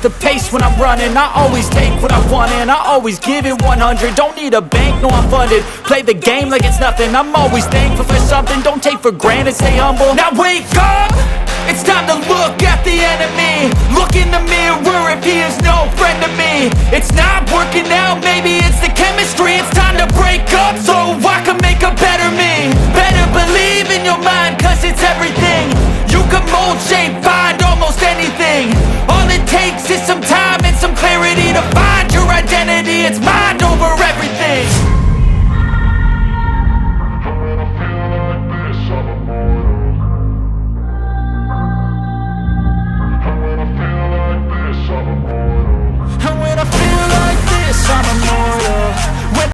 the pace when I'm running. I always take what I want and I always give it 100. Don't need a bank, no I'm funded. Play the game like it's nothing. I'm always thankful for something. Don't take for granted, stay humble. Now wake up! It's time to look at the enemy. Look in the mirror if he is no friend to me. It's not working out, maybe it's the chemistry. It's time to break up so I can make a better me. Better believe in your mind, cause it's everything. You can mold, shape, find almost anything. All it takes is some time and some clarity to find your identity. It's mine, don't